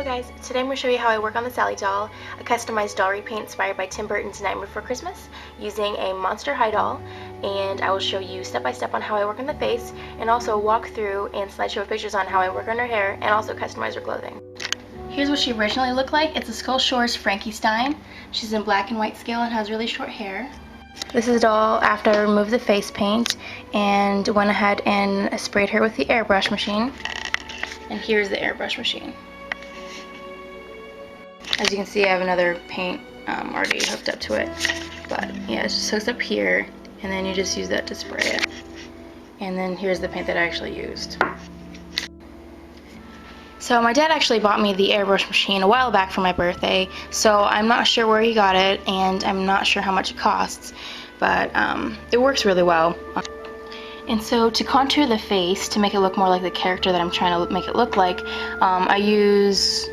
guys, today I'm going to show you how I work on the Sally doll, a customized doll repaint inspired by Tim Burton's Nightmare Before Christmas using a Monster High doll, and I will show you step by step on how I work on the face and also walk through and slideshow pictures on how I work on her hair and also customize her clothing. Here's what she originally looked like. It's a Skull Shores Frankie Stein. She's in black and white scale and has really short hair. This is a doll after I removed the face paint and went ahead and sprayed her with the airbrush machine. And here's the airbrush machine. As you can see, I have another paint already hooked up to it. But yeah, it just hooks up here, and then you just use that to spray it. And then here's the paint that I actually used. So my dad actually bought me the airbrush machine a while back for my birthday, so I'm not sure where he got it, and I'm not sure how much it costs, but it works really well. And so to contour the face, to make it look more like the character that I'm trying to make it look like, I use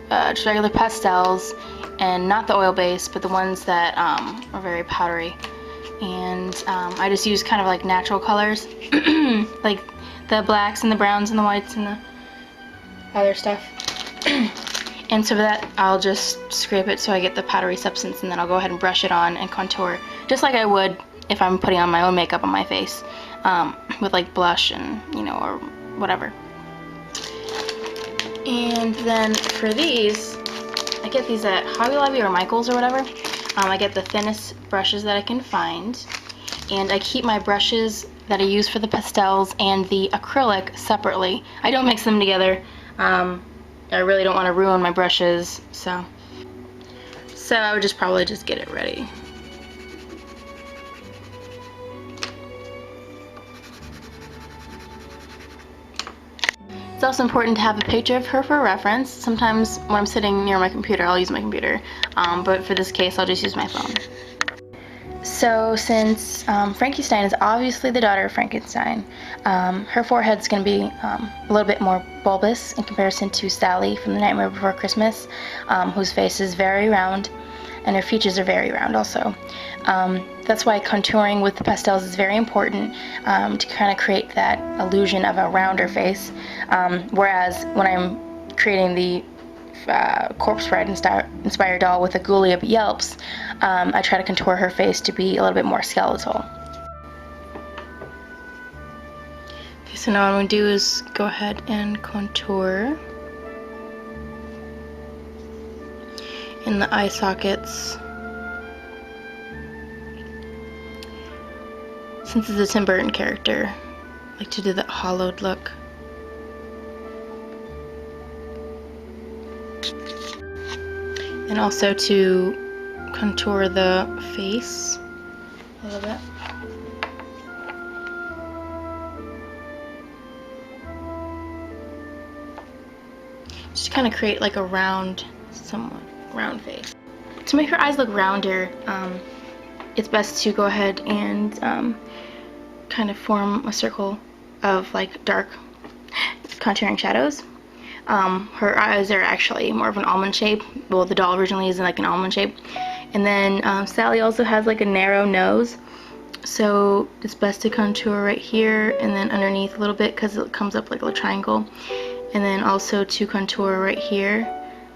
just regular pastels, and not the oil base, but the ones that are very powdery. And I just use kind of like natural colors, like the blacks and the browns and the whites and the other stuff. And so for that, I'll just scrape it so I get the powdery substance, and then I'll go ahead and brush it on and contour, just like I would if I'm putting on my own makeup on my face, with like blush and, you know, or whatever. And then for these, I get these at Hobby Lobby or Michael's or whatever. I get the thinnest brushes that I can find, and I keep my brushes that I use for the pastels and the acrylic separately. I don't mix them together. I really don't want to ruin my brushes, so I would just probably just get it ready. It's also important to have a picture of her for reference. Sometimes when I'm sitting near my computer, I'll use my computer, but for this case, I'll just use my phone. So since Frankie Stein is obviously the daughter of Frankenstein, her forehead's going to be a little bit more bulbous in comparison to Sally from The Nightmare Before Christmas, whose face is very round, and her features are very round also. That's why contouring with the pastels is very important, to kind of create that illusion of a rounder face, whereas when I'm creating the corpse bride inspired doll with the ghoulie yelps, I try to contour her face to be a little bit more skeletal. Okay, so now what I'm going to do is go ahead and contour in the eye sockets. Since it's a Tim Burton character, I like to do that hollowed look. And also to contour the face a little bit. Just kind of create like a round, somewhat round face. To make her eyes look rounder, it's best to go ahead and kind of form a circle of like dark contouring shadows. Her eyes are actually more of an almond shape. Well, the doll originally is in like an almond shape. And then Sally also has like a narrow nose, so it's best to contour right here and then underneath a little bit because it comes up like a little triangle. And then also to contour right here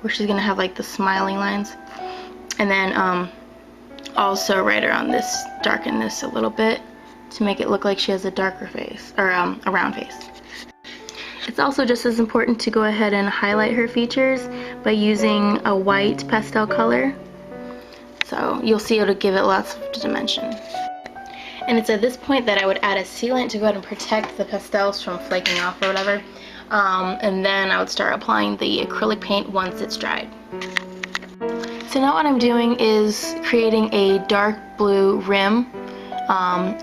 where she's gonna have like the smiling lines. And then also right around this, darken this a little bit to make it look like she has a darker face, or a round face. It's also just as important to go ahead and highlight her features by using a white pastel color. So you'll see it'll give it lots of dimension. And it's at this point that I would add a sealant to go ahead and protect the pastels from flaking off or whatever. And then I would start applying the acrylic paint once it's dried. So now what I'm doing is creating a dark blue rim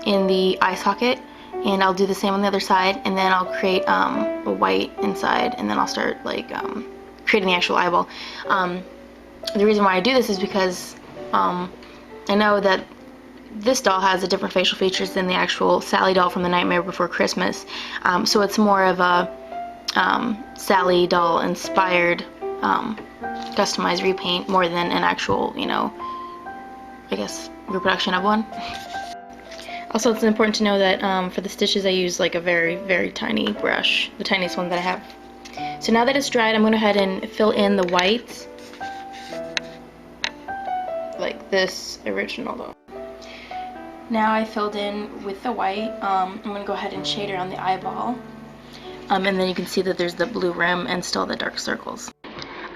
in the eye socket, and I'll do the same on the other side, and then I'll create a white inside, and then I'll start like creating the actual eyeball. The reason why I do this is because I know that this doll has a different facial features than the actual Sally doll from The Nightmare Before Christmas, so it's more of a Sally doll inspired customized repaint more than an actual, you know, I guess reproduction of one. Also, it's important to know that for the stitches I use like a very, very tiny brush, the tiniest one that I have. So now that it's dried, I'm going to go ahead and fill in the whites. Like this original though. Now I filled in with the white. I'm going to go ahead and shade around the eyeball. And then you can see that there's the blue rim and still the dark circles.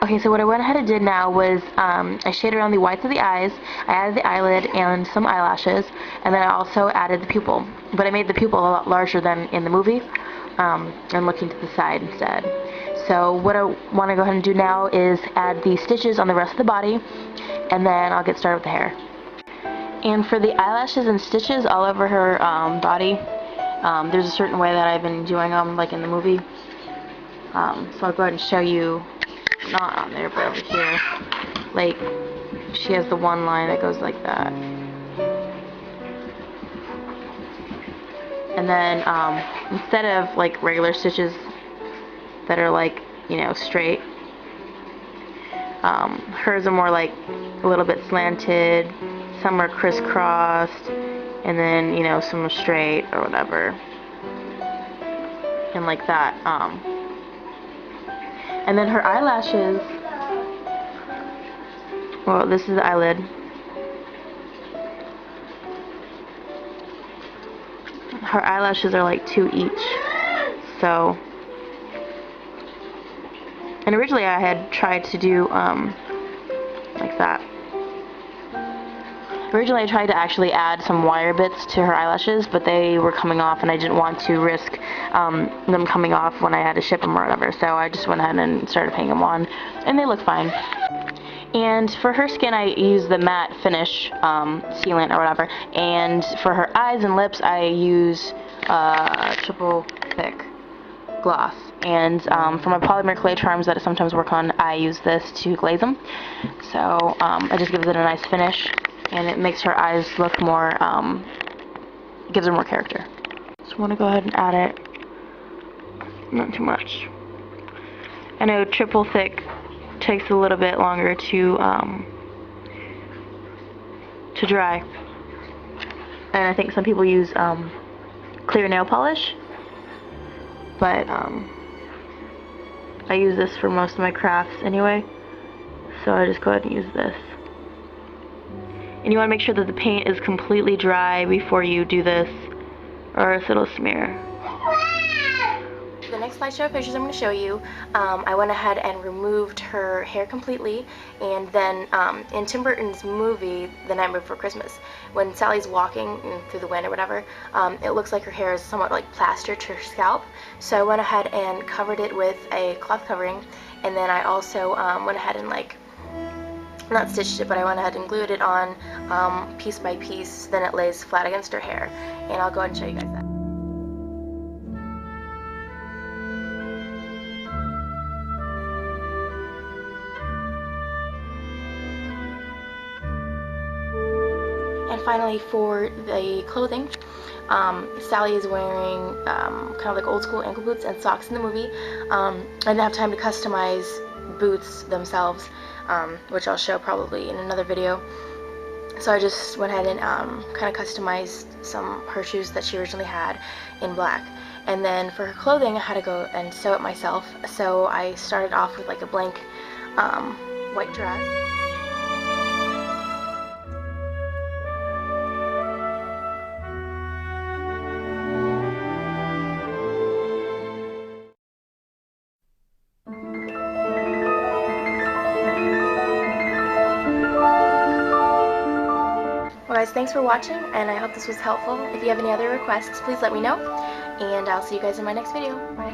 Okay, so what I went ahead and did now was I shaded around the whites of the eyes, I added the eyelid and some eyelashes, and then I also added the pupil. But I made the pupil a lot larger than in the movie, and looking to the side instead. So what I want to go ahead and do now is add the stitches on the rest of the body, and then I'll get started with the hair. And for the eyelashes and stitches all over her body, there's a certain way that I've been doing them, like in the movie. So I'll go ahead and show you. Not on there, but over here. Like, she has the one line that goes like that. And then, instead of like regular stitches that are like, you know, straight, hers are more like a little bit slanted, some are crisscrossed, and then, you know, some are straight or whatever. And like that, and then her eyelashes, well, this is the eyelid. Her eyelashes are like 2 each. So, and originally I had tried to do like that. Originally I tried to actually add some wire bits to her eyelashes, but they were coming off and I didn't want to risk them coming off when I had to ship them or whatever. So I just went ahead and started painting them on, and they look fine. And for her skin I used the matte finish sealant or whatever, and for her eyes and lips I use triple thick gloss. And for my polymer clay charms that I sometimes work on, I use this to glaze them. So it just gives it a nice finish, and it makes her eyes look more, gives her more character. So I want to go ahead and add it, not too much. I know triple thick takes a little bit longer to dry, and I think some people use clear nail polish, but I use this for most of my crafts anyway, so I just go ahead and use this. And you want to make sure that the paint is completely dry before you do this, or else it'll smear. The next slideshow of pictures I'm going to show you, I went ahead and removed her hair completely, and then in Tim Burton's movie, The Night Before Christmas, when Sally's walking through the wind or whatever, it looks like her hair is somewhat like plastered to her scalp, so I went ahead and covered it with a cloth covering, and then I also went ahead and like, not stitched it, but I went ahead and glued it on piece by piece, then it lays flat against her hair, and I'll go ahead and show you guys that. And finally, for the clothing, Sally is wearing kind of like old school ankle boots and socks in the movie. I didn't have time to customize boots themselves, which I'll show probably in another video. So I just went ahead and kind of customized some her shoes that she originally had in black. And then for her clothing, I had to go and sew it myself. So I started off with like a blank white dress. Well guys, thanks for watching, and I hope this was helpful. If you have any other requests, please let me know, and I'll see you guys in my next video. Bye.